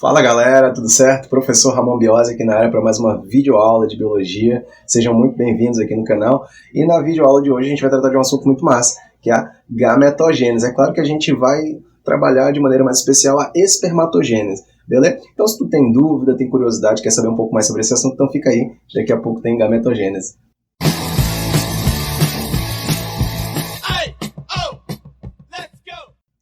Fala galera, tudo certo? Professor Ramon Biose aqui na área para mais uma videoaula de biologia. Sejam muito bem-vindos aqui no canal. E na videoaula de hoje a gente vai tratar de um assunto muito massa, que é a gametogênese. É claro que a gente vai trabalhar de maneira mais especial a espermatogênese, beleza? Então se tu tem dúvida, tem curiosidade, quer saber um pouco mais sobre esse assunto, então fica aí, daqui a pouco tem gametogênese.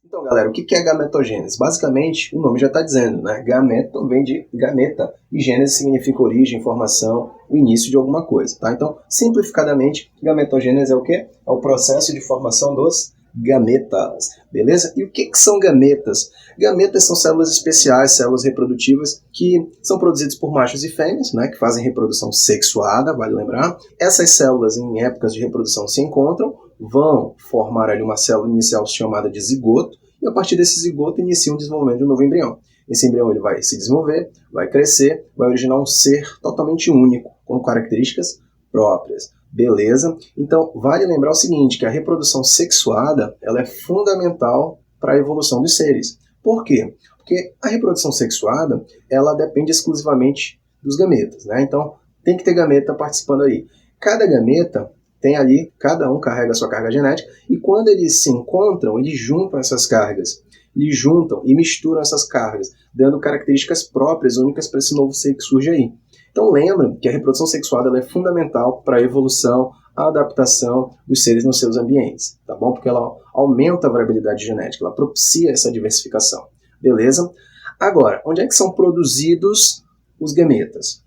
Então, galera, o que é gametogênese? Basicamente, o nome já está dizendo, né? Gameto vem de gameta, e gênese significa origem, formação, o início de alguma coisa, tá? Então, simplificadamente, gametogênese é o quê? É o processo de formação dos gametas, beleza? E o que são gametas? Gametas são células especiais, células reprodutivas, que são produzidas por machos e fêmeas, né? Que fazem reprodução sexuada, vale lembrar. Essas células, em épocas de reprodução, se encontram, vão formar ali uma célula inicial chamada de zigoto, e a partir desse zigoto inicia o desenvolvimento de um novo embrião. Esse embrião ele vai se desenvolver, vai crescer, vai originar um ser totalmente único, com características próprias. Beleza? Então, vale lembrar o seguinte, que a reprodução sexuada ela é fundamental para a evolução dos seres. Por quê? Porque a reprodução sexuada ela depende exclusivamente dos gametas, né? Então, tem que ter gameta participando aí. Cada gameta tem ali, cada um carrega a sua carga genética, e quando eles se encontram, eles juntam essas cargas. Eles juntam e misturam essas cargas, dando características próprias, únicas para esse novo ser que surge aí. Então lembra que a reprodução sexuada ela é fundamental para a evolução, a adaptação dos seres nos seus ambientes, tá bom? Porque ela aumenta a variabilidade genética, ela propicia essa diversificação. Beleza? Agora, onde é que são produzidos os gametas?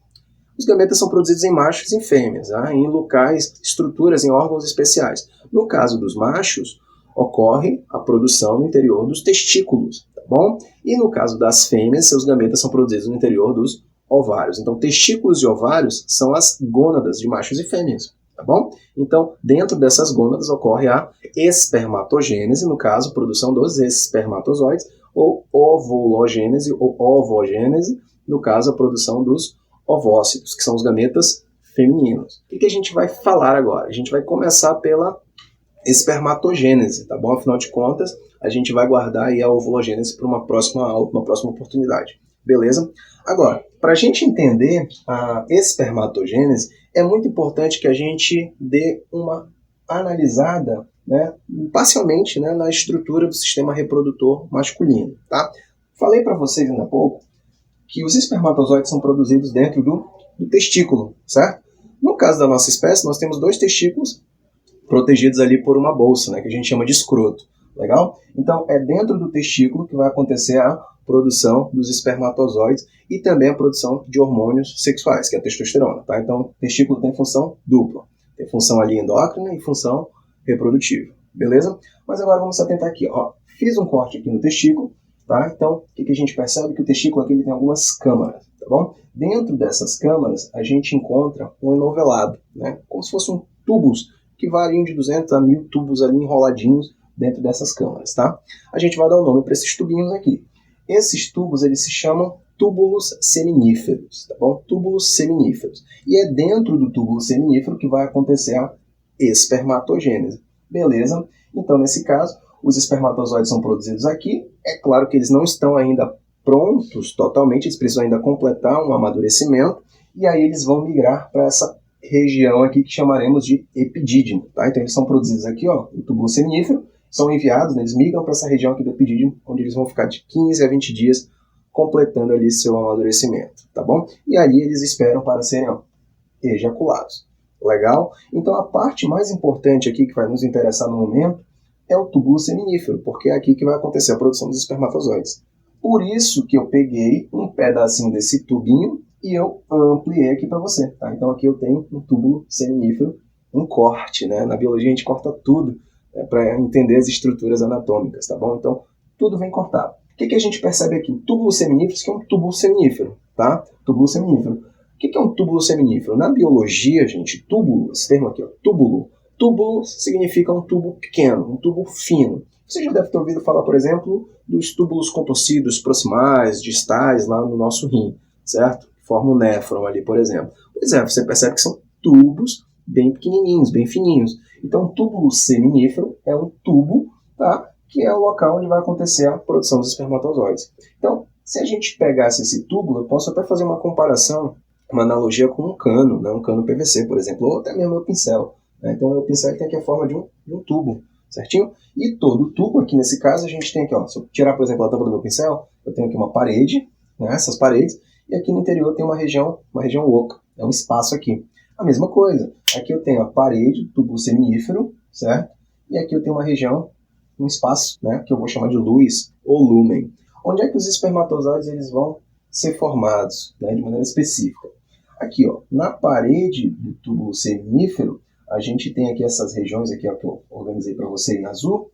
Os gametas são produzidos em machos e em fêmeas, tá? Em locais, estruturas, em órgãos especiais. No caso dos machos, ocorre a produção no interior dos testículos, tá bom? E no caso das fêmeas, seus gametas são produzidos no interior dos ovários. Então, testículos e ovários são as gônadas de machos e fêmeas, tá bom? Então, dentro dessas gônadas ocorre a espermatogênese, no caso, produção dos espermatozoides, ou ovulogênese ou ovogênese, no caso, a produção dos ovócitos, que são os gametas femininos. O que a gente vai falar agora? A gente vai começar pela espermatogênese, tá bom? Afinal de contas, a gente vai guardar aí a ovulogênese para uma próxima aula, uma próxima oportunidade. Beleza? Agora, para a gente entender a espermatogênese, é muito importante que a gente dê uma analisada, né, parcialmente, né, na estrutura do sistema reprodutor masculino, tá? Falei para vocês ainda há pouco que os espermatozoides são produzidos dentro do testículo, certo? No caso da nossa espécie, nós temos dois testículos protegidos ali por uma bolsa, né, que a gente chama de escroto, legal? Então, é dentro do testículo que vai acontecer a produção dos espermatozoides e também a produção de hormônios sexuais, que é a testosterona, tá? Então, o testículo tem função dupla. Tem função ali endócrina e função reprodutiva, beleza? Mas agora vamos se atentar aqui, ó. Fiz um corte aqui no testículo, tá? Então, o que a gente percebe? Que o testículo aqui ele tem algumas câmaras, tá bom? Dentro dessas câmaras, a gente encontra um enovelado, né? Como se fossem tubos que variam de 200 a 1000 tubos ali enroladinhos dentro dessas câmaras, tá? A gente vai dar o nome para esses tubinhos aqui. Esses tubos, eles se chamam túbulos seminíferos, tá bom? Túbulos seminíferos. E é dentro do túbulo seminífero que vai acontecer a espermatogênese, beleza? Então, nesse caso, os espermatozoides são produzidos aqui. É claro que eles não estão ainda prontos totalmente, eles precisam ainda completar um amadurecimento, e aí eles vão migrar para essa região aqui que chamaremos de epidídimo, tá? Então eles são produzidos aqui, ó, no túbulo seminífero, são enviados, né, eles migram para essa região aqui do epidídimo, onde eles vão ficar de 15 a 20 dias completando ali seu amadurecimento, tá bom? E aí eles esperam para serem, ó, ejaculados. Legal? Então a parte mais importante aqui que vai nos interessar no momento é o túbulo seminífero, porque é aqui que vai acontecer a produção dos espermatozoides. Por isso que eu peguei um pedacinho desse tubinho e eu ampliei aqui para você, tá? Então aqui eu tenho um túbulo seminífero, um corte, né? Na biologia a gente corta tudo, né, para entender as estruturas anatômicas, tá bom? Então tudo vem cortado. O que a gente percebe aqui? Túbulo seminífero, isso aqui é um túbulo seminífero, tá? Túbulo seminífero. O que é um túbulo seminífero? Na biologia, gente, túbulo, esse termo aqui, ó, túbulo. Túbulo significa um tubo pequeno, um tubo fino. Você já deve ter ouvido falar, por exemplo, dos túbulos contorcidos proximais, distais, lá no nosso rim, certo? Forma um néfron ali, por exemplo. Pois é, você percebe que são tubos bem pequenininhos, bem fininhos. Então, um túbulo seminífero é um tubo, tá, que é o local onde vai acontecer a produção dos espermatozoides. Então, Se a gente pegasse esse túbulo, eu posso até fazer uma comparação, uma analogia com um cano, né? Um cano PVC, por exemplo, ou até mesmo meu pincel. Né? Então, o meu pincel tem aqui a forma de um tubo, certinho? E todo tubo, aqui nesse caso, a gente tem aqui, ó, se eu tirar, por exemplo, a tampa do meu pincel, eu tenho aqui uma parede, né? Essas paredes, e aqui no interior tem uma região oca, é um espaço aqui. A mesma coisa, aqui eu tenho a parede, tubo seminífero, certo? E aqui eu tenho uma região, um espaço, né, que eu vou chamar de luz ou lúmen. Onde é que os espermatozoides eles vão ser formados, né, de maneira específica? Aqui, ó, na parede do tubo seminífero, a gente tem aqui essas regiões aqui, ó, que eu organizei para você em azul,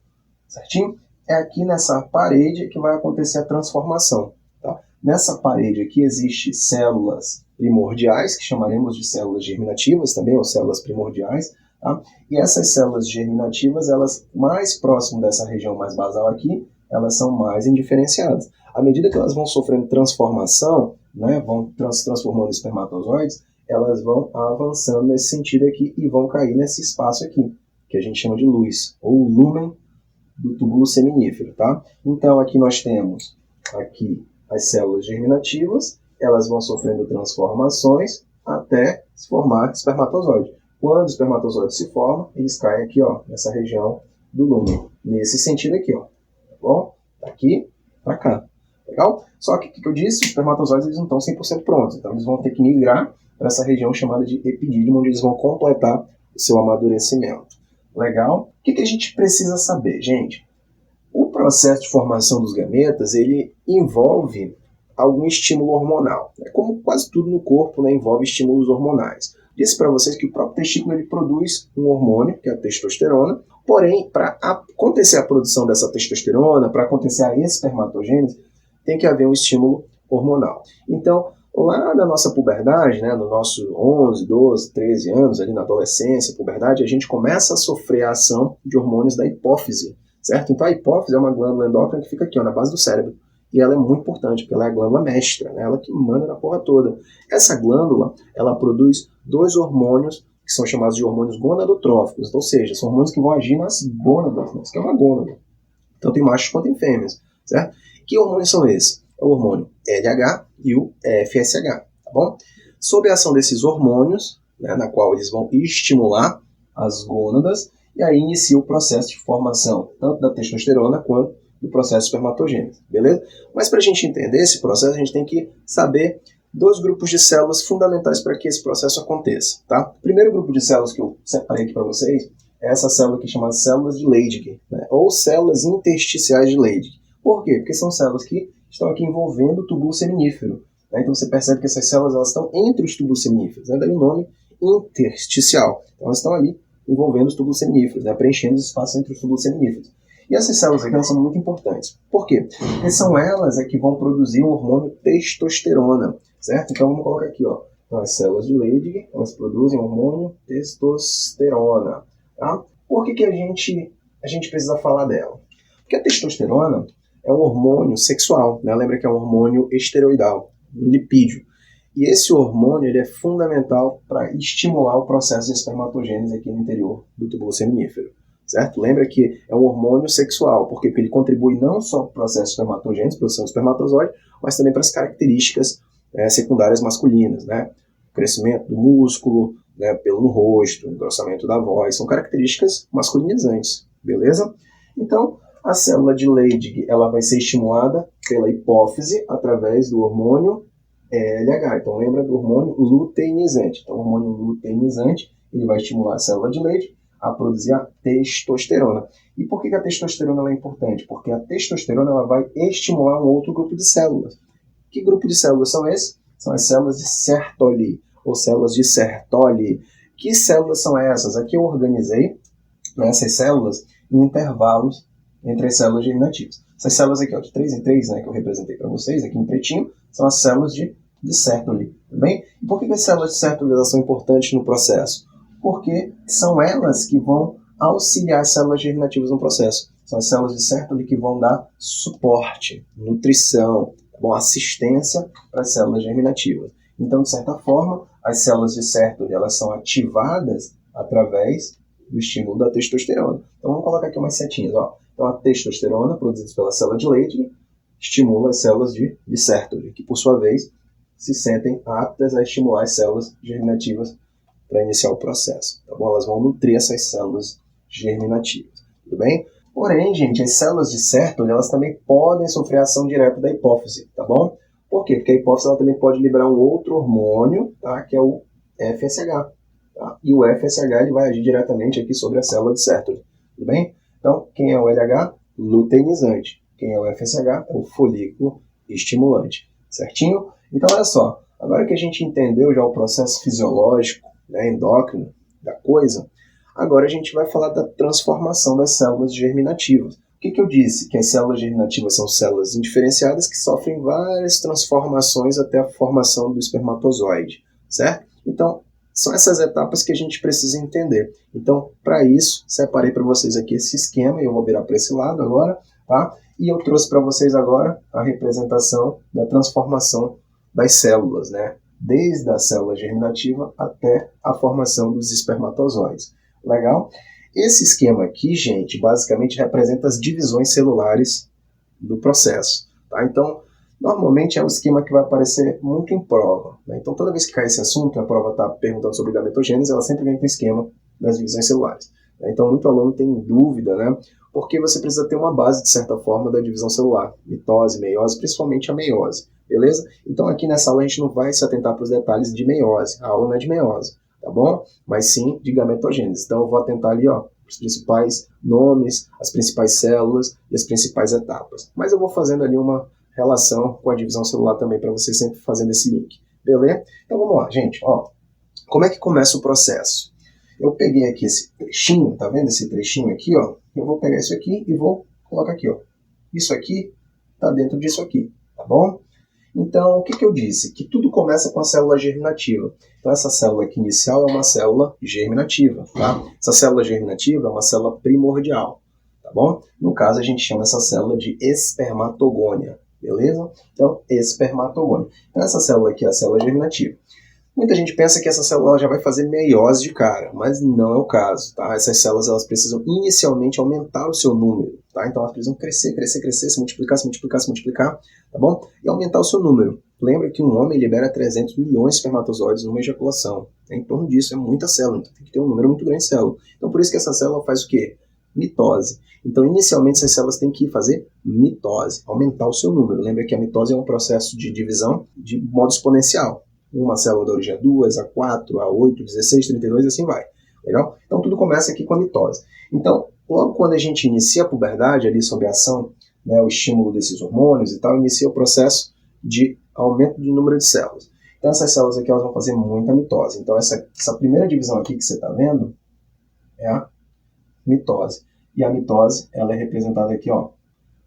certinho? É aqui nessa parede que vai acontecer a transformação. Tá? Nessa parede aqui existem células primordiais, que chamaremos de células germinativas também, ou células primordiais. Tá? E essas células germinativas, elas mais próximo dessa região mais basal aqui, elas são mais indiferenciadas. À medida que elas vão sofrendo transformação, né, vão se transformando em espermatozoides, elas vão avançando nesse sentido aqui e vão cair nesse espaço aqui, que a gente chama de luz, ou lúmen do túbulo seminífero. Tá? Então aqui nós temos aqui as células germinativas, elas vão sofrendo transformações até se formar espermatozoide. Quando o espermatozoide se forma, eles caem aqui, ó, nessa região do lúmen, nesse sentido aqui, ó, tá bom? Daqui para cá, legal? Só que o que eu disse, os espermatozoides eles não estão 100% prontos, então eles vão ter que migrar para essa região chamada de epidídimo, onde eles vão completar o seu amadurecimento. Legal? O que a gente precisa saber, gente? O processo de formação dos gametas, ele envolve algum estímulo hormonal. Como quase tudo no corpo, né, envolve estímulos hormonais. Disse para vocês que o próprio testículo ele produz um hormônio, que é a testosterona, porém, para acontecer a produção dessa testosterona, para acontecer a espermatogênese, tem que haver um estímulo hormonal. Então, lá na nossa puberdade, né, no nosso 11, 12, 13 anos, ali na adolescência, puberdade, a gente começa a sofrer a ação de hormônios da hipófise, certo? Então a hipófise é uma glândula endócrina que fica aqui, ó, na base do cérebro. E ela é muito importante, porque ela é a glândula mestra, né? Ela que manda na porra toda. Essa glândula, ela produz dois hormônios que são chamados de hormônios gonadotróficos, ou seja, são hormônios que vão agir nas gônadas, né? Isso que é uma gônada. Tanto em machos quanto em fêmeas, certo? Que hormônios são esses? É o hormônio LH e o FSH, tá bom? Sob a ação desses hormônios, né, na qual eles vão estimular as gônadas, e aí inicia o processo de formação, tanto da testosterona quanto do processo espermatogênico, beleza? Mas para a gente entender esse processo, a gente tem que saber dois grupos de células fundamentais para que esse processo aconteça, tá? O primeiro grupo de células que eu separei aqui para vocês é essa célula aqui chamada células de Leydig, né? Ou células intersticiais de Leydig. Por quê? Porque são células que estão aqui envolvendo o túbulo seminífero. Né? Então você percebe que essas células elas estão entre os túbulos seminíferos, né? Daí o nome intersticial. Então elas estão ali envolvendo os túbulos seminíferos, né? Preenchendo os espaços entre os túbulos seminíferos. E essas células aqui elas são muito importantes. Por quê? Porque são elas que vão produzir o hormônio testosterona, certo? Então vamos colocar aqui, ó. Então, as células de Leydig, elas produzem o hormônio testosterona. Tá? Por que a gente precisa falar dela? Porque a testosterona é um hormônio sexual, né? Lembra que é um hormônio esteroidal, um lipídio. E esse hormônio ele é fundamental para estimular o processo de espermatogênese aqui no interior do túbulo seminífero. Certo? Lembra que é um hormônio sexual, porque ele contribui não só para o processo de espermatogênese, produção de espermatozoide, mas também para as características secundárias masculinas, né? O crescimento do músculo, né? Pelo no rosto, engrossamento da voz, são características masculinizantes, beleza? Então, a célula de Leydig ela vai ser estimulada pela hipófise através do hormônio LH. Então, lembra do hormônio luteinizante. Então, o hormônio luteinizante ele vai estimular a célula de Leydig a produzir a testosterona. E por que a testosterona ela é importante? Porque a testosterona ela vai estimular um outro grupo de células. Que grupo de células são esses? São as células de Sertoli, ou células de Sertoli. Que células são essas? Aqui eu organizei essas células em intervalos entre as células germinativas. Essas células aqui, ó, de 3 em 3, né, que eu representei para vocês, aqui em pretinho, são as células de Sertoli. Tudo bem? E por que as células de Sertoli elas são importantes no processo? Porque são elas que vão auxiliar as células germinativas no processo. São as células de Sertoli que vão dar suporte, nutrição, assistência para as células germinativas. Então, de certa forma, as células de Sertoli elas são ativadas através do estímulo da testosterona. Então, vamos colocar aqui umas setinhas. Ó. Então, a testosterona, produzida pela célula de Leydig, estimula as células de Sertoli, que por sua vez se sentem aptas a estimular as células germinativas para iniciar o processo. Tá bom? Elas vão nutrir essas células germinativas. Tudo bem? Porém, gente, as células de Sertoli, elas também podem sofrer a ação direta da hipófise, tá bom? Por quê? Porque a hipófise ela também pode liberar um outro hormônio, tá? Que é o FSH. Tá? E o FSH ele vai agir diretamente aqui sobre a célula de Sertoli. Tudo bem? Então, quem é o LH? Luteinizante. Quem é o FSH? É o folículo estimulante. Certinho? Então, olha só. Agora que a gente entendeu já o processo fisiológico, né, endócrino da coisa, agora a gente vai falar da transformação das células germinativas. O que eu disse? Que as células germinativas são células indiferenciadas que sofrem várias transformações até a formação do espermatozoide, certo? Então, são essas etapas que a gente precisa entender. Então, para isso, separei para vocês aqui esse esquema, e eu vou virar para esse lado agora, tá? E eu trouxe para vocês agora a representação da transformação das células, né? Desde a célula germinativa até a formação dos espermatozoides. Legal? Esse esquema aqui, gente, basicamente representa as divisões celulares do processo. Tá? Então, normalmente é um esquema que vai aparecer muito em prova. Né? Então, toda vez que cai esse assunto, a prova está perguntando sobre gametogênese, ela sempre vem com o esquema das divisões celulares. Né? Então, muito aluno tem dúvida, né? Porque você precisa ter uma base, de certa forma, da divisão celular. Mitose, meiose, principalmente a meiose. Beleza? Então, aqui nessa aula a gente não vai se atentar para os detalhes de meiose. A aula não é de meiose. Tá bom? Mas sim de gametogênese. Então eu vou atentar ali, ó, os principais nomes, as principais células e as principais etapas. Mas eu vou fazendo ali uma relação com a divisão celular também, para você sempre fazendo esse link. Beleza? Então vamos lá, gente. Ó, como é que começa o processo? Eu peguei aqui esse trechinho, tá vendo esse trechinho aqui, ó? Eu vou pegar isso aqui e vou colocar aqui, ó. Isso aqui tá dentro disso aqui, tá bom? Então, o que eu disse? Que tudo começa com a célula germinativa. Então, essa célula aqui inicial é uma célula germinativa, tá? Essa célula germinativa é uma célula primordial, tá bom? No caso, a gente chama essa célula de espermatogônia, beleza? Então, espermatogônia. Então, essa célula aqui é a célula germinativa. Muita gente pensa que essa célula já vai fazer meiose de cara, mas não é o caso, tá? Essas células elas precisam inicialmente aumentar o seu número, tá? Então elas precisam crescer, se multiplicar, tá bom? E aumentar o seu número. Lembra que um homem libera 300 milhões de espermatozoides numa ejaculação. É em torno disso, é muita célula, então tem que ter um número muito grande de célula. Então por isso que essa célula faz o quê? Mitose. Então inicialmente essas células têm que fazer mitose, aumentar o seu número. Lembra que a mitose é um processo de divisão de modo exponencial. Uma célula da origem a 2, a 4, a 8, 16, 32 e assim vai. Legal? Então tudo começa aqui com a mitose. Então, logo quando a gente inicia a puberdade, ali sob a ação, né, o estímulo desses hormônios e tal, inicia o processo de aumento do número de células. Então essas células aqui elas vão fazer muita mitose. Então essa primeira divisão aqui que você está vendo é a mitose. E a mitose ela é representada aqui, ó,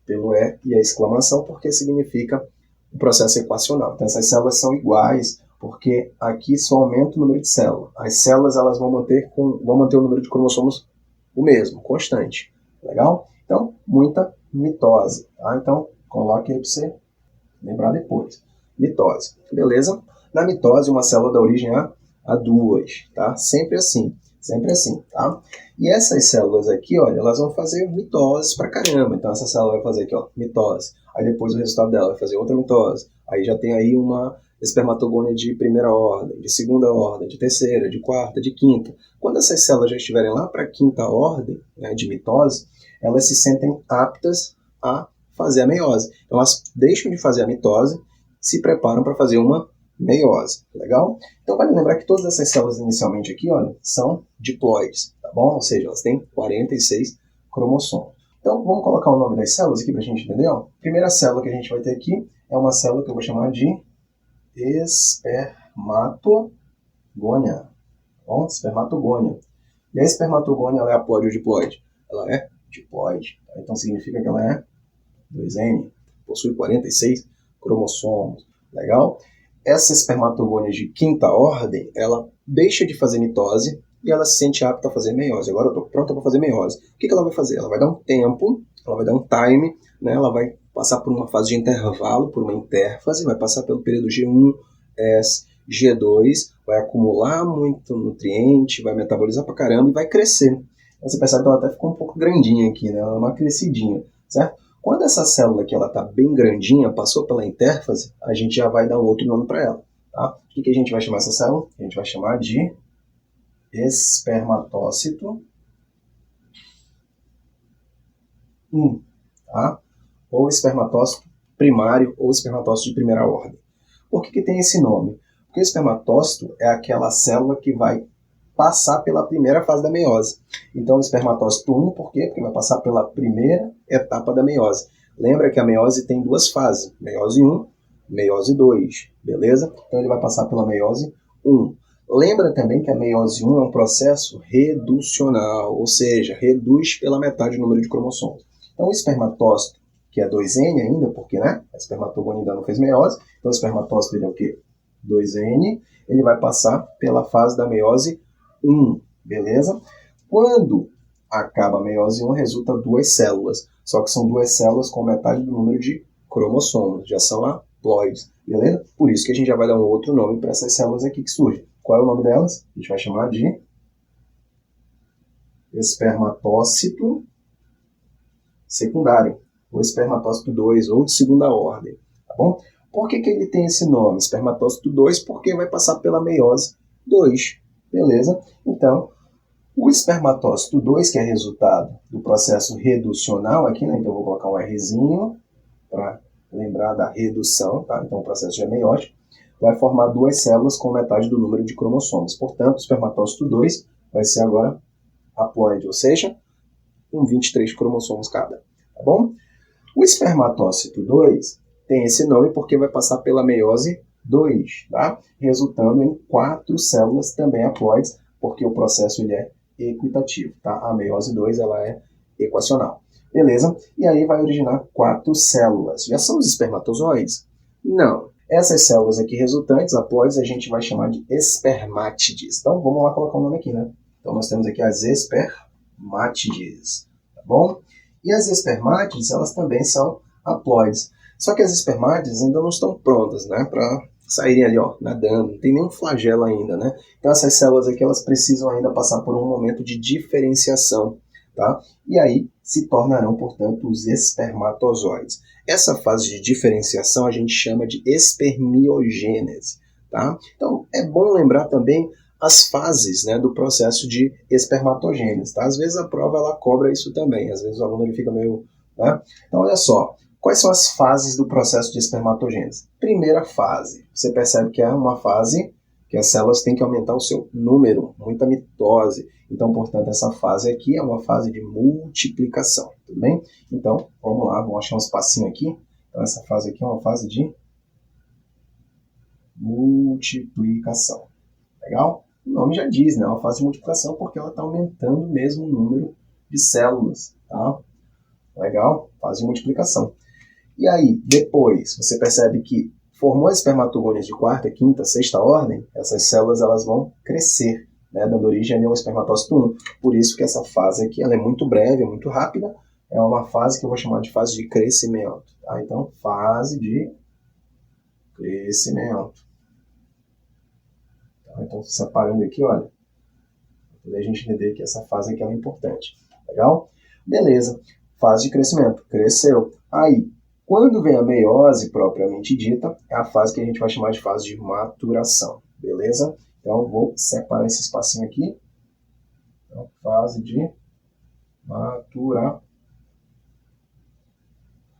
pelo E e a exclamação, porque significa o processo equacional. Então essas células são iguais, porque aqui só aumenta o número de células. As células elas vão manter o número de cromossomos o mesmo, constante. Legal? Então, muita mitose. Tá? Então, coloque aí para você lembrar depois. Mitose. Beleza? Na mitose, uma célula dá origem a duas. Tá? Sempre assim. Sempre assim. Tá? E essas células aqui, olha, elas vão fazer mitose pra caramba. Então, essa célula vai fazer aqui, ó, mitose. Aí depois o resultado dela vai fazer outra mitose. Aí já tem aí uma espermatogônia de primeira ordem, de segunda ordem, de terceira, de quarta, de quinta. Quando essas células já estiverem lá para a quinta ordem, né, de mitose, elas se sentem aptas a fazer a meiose. Então elas deixam de fazer a mitose, se preparam para fazer uma meiose. Legal? Então vale lembrar que todas essas células inicialmente aqui, olha, são diploides, tá bom? Ou seja, elas têm 46 cromossomos. Então vamos colocar o nome das células aqui para a gente entender. Ó. A primeira célula que a gente vai ter aqui é uma célula que eu vou chamar de espermatogônia. Bom, espermatogônia. E a espermatogônia ela é aploide ou diploide? Ela é diploide. Tá? Então significa que ela é 2N, possui 46 cromossomos. Legal? Essa espermatogônia de quinta ordem, ela deixa de fazer mitose e ela se sente apta a fazer meiose. Agora eu estou pronta para fazer meiose. O que ela vai fazer? Ela vai dar um tempo, ela vai dar um time, né? Ela vai passar por uma fase de intervalo, por uma intérfase, vai passar pelo período G1, S, G2, vai acumular muito nutriente, vai metabolizar pra caramba e vai crescer. Você percebe que ela até ficou um pouco grandinha aqui, né? Ela é uma crescidinha, certo? Quando essa célula aqui está bem grandinha, passou pela intérfase, a gente já vai dar um outro nome para ela. Tá? O que a gente vai chamar essa célula? A gente vai chamar de espermatócito 1, tá? Ou espermatócito primário ou espermatócito de primeira ordem. Por que tem esse nome? Porque o espermatócito é aquela célula que vai passar pela primeira fase da meiose. Então, o espermatócito 1, por quê? Porque vai passar pela primeira etapa da meiose. Lembra que a meiose tem duas fases, meiose 1, meiose 2, beleza? Então, ele vai passar pela meiose 1. Lembra também que a meiose 1 é um processo reducional, ou seja, reduz pela metade o número de cromossomos. Então, o espermatócito, que é 2N ainda, porque né, a espermatogônia ainda não fez meiose, então o espermatócito ele é o quê? 2N, ele vai passar pela fase da meiose 1, beleza? Quando acaba a meiose 1, resulta duas células, só que são duas células com metade do número de cromossomos, já são haploides, beleza? Por isso que a gente já vai dar um outro nome para essas células aqui que surgem. Qual é o nome delas? A gente vai chamar de espermatócito secundário, ou espermatócito 2, ou de segunda ordem, tá bom? Por que ele tem esse nome, espermatócito 2? Porque vai passar pela meiose 2, beleza? Então, o espermatócito 2, que é resultado do processo reducional aqui, né? Então eu vou colocar um Rzinho para lembrar da redução, tá? Então o processo já é meiótico, vai formar duas células com metade do número de cromossomos. Portanto, o espermatócito 2 vai ser agora haploide, ou seja, com 23 cromossomos cada, tá bom? O espermatócito 2 tem esse nome porque vai passar pela meiose 2, tá? Resultando em 4 células também haploides, porque o processo ele é equitativo, tá? A meiose 2 ela é equacional, beleza? E aí vai originar 4 células. Já são os espermatozoides? Não. Essas células aqui resultantes, haploides, a gente vai chamar de espermátides. Então vamos lá colocar o nome aqui, né? Então nós temos aqui as espermátides, tá bom? E as espermátides, elas também são haploides. Só que as espermátides ainda não estão prontas, né, para saírem ali, ó, nadando. Não tem nenhum flagelo ainda, né? Então essas células aqui, elas precisam ainda passar por um momento de diferenciação, tá? E aí se tornarão, portanto, os espermatozoides. Essa fase de diferenciação a gente chama de espermiogênese, tá? Então é bom lembrar também as fases, né, do processo de espermatogênese, tá? Às vezes a prova ela cobra isso também, às vezes o aluno ele fica meio, né? Então olha só, quais são as fases do processo de espermatogênese? Primeira fase, você percebe que é uma fase que as células têm que aumentar o seu número, muita mitose. Então, portanto, essa fase aqui é uma fase de multiplicação, tudo bem? Então, vamos lá, vamos achar um espacinho aqui. Então, essa fase aqui é uma fase de multiplicação. Legal? O nome já diz, né? É uma fase de multiplicação porque ela está aumentando mesmo o número de células, tá? Legal? Fase de multiplicação. E aí, depois, você percebe que formou as espermatogônias de quarta, quinta, sexta ordem, essas células elas vão crescer, né? Dando origem ao espermatócito 1. Por isso que essa fase aqui ela é muito breve, é muito rápida. É uma fase que eu vou chamar de fase de crescimento. Tá? Então, fase de crescimento. Então, separando aqui, olha, para a gente entender que essa fase aqui é importante. Legal? Beleza. Fase de crescimento. Cresceu. Aí, quando vem a meiose propriamente dita, é a fase que a gente vai chamar de fase de maturação. Beleza? Então, vou separar esse espacinho aqui. Então, fase de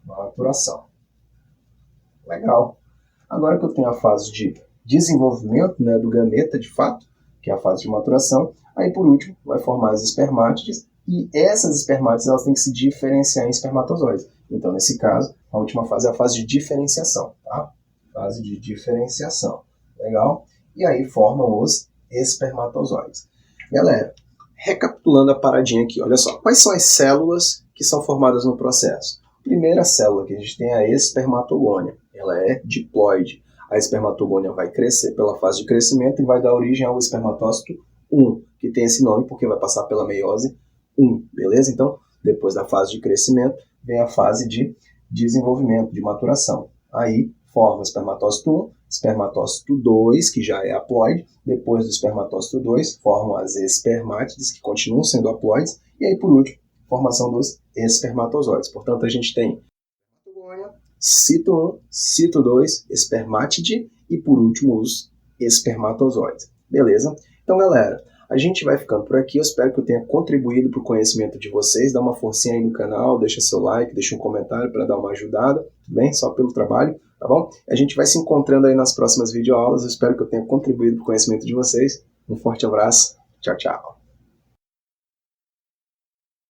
maturação. Legal. Agora que eu tenho a fase de desenvolvimento, né, do gameta, de fato, que é a fase de maturação, aí por último vai formar as espermátides, e essas espermátides elas têm que se diferenciar em espermatozoides. Então, nesse caso, a última fase é a fase de diferenciação, tá? Fase de diferenciação. Legal? E aí formam os espermatozoides. Galera, recapitulando a paradinha aqui, olha só, quais são as células que são formadas no processo? A primeira célula que a gente tem é a espermatogônia, ela é diploide. A espermatogônia vai crescer pela fase de crescimento e vai dar origem ao espermatócito 1, que tem esse nome porque vai passar pela meiose 1, beleza? Então, depois da fase de crescimento, vem a fase de desenvolvimento, de maturação. Aí, forma o espermatócito 1, espermatócito 2, que já é haploide, depois do espermatócito 2, formam as espermátides, que continuam sendo haploides, e aí, por último, formação dos espermatozoides. Portanto, a gente tem cito 1, cito 2, espermátide e por último os espermatozoides. Beleza? Então, galera, a gente vai ficando por aqui. Eu espero que eu tenha contribuído para o conhecimento de vocês. Dá uma forcinha aí no canal, deixa seu like, deixa um comentário para dar uma ajudada, tudo bem? Só pelo trabalho, tá bom? A gente vai se encontrando aí nas próximas videoaulas. Eu espero que eu tenha contribuído para o conhecimento de vocês. Um forte abraço. Tchau, tchau.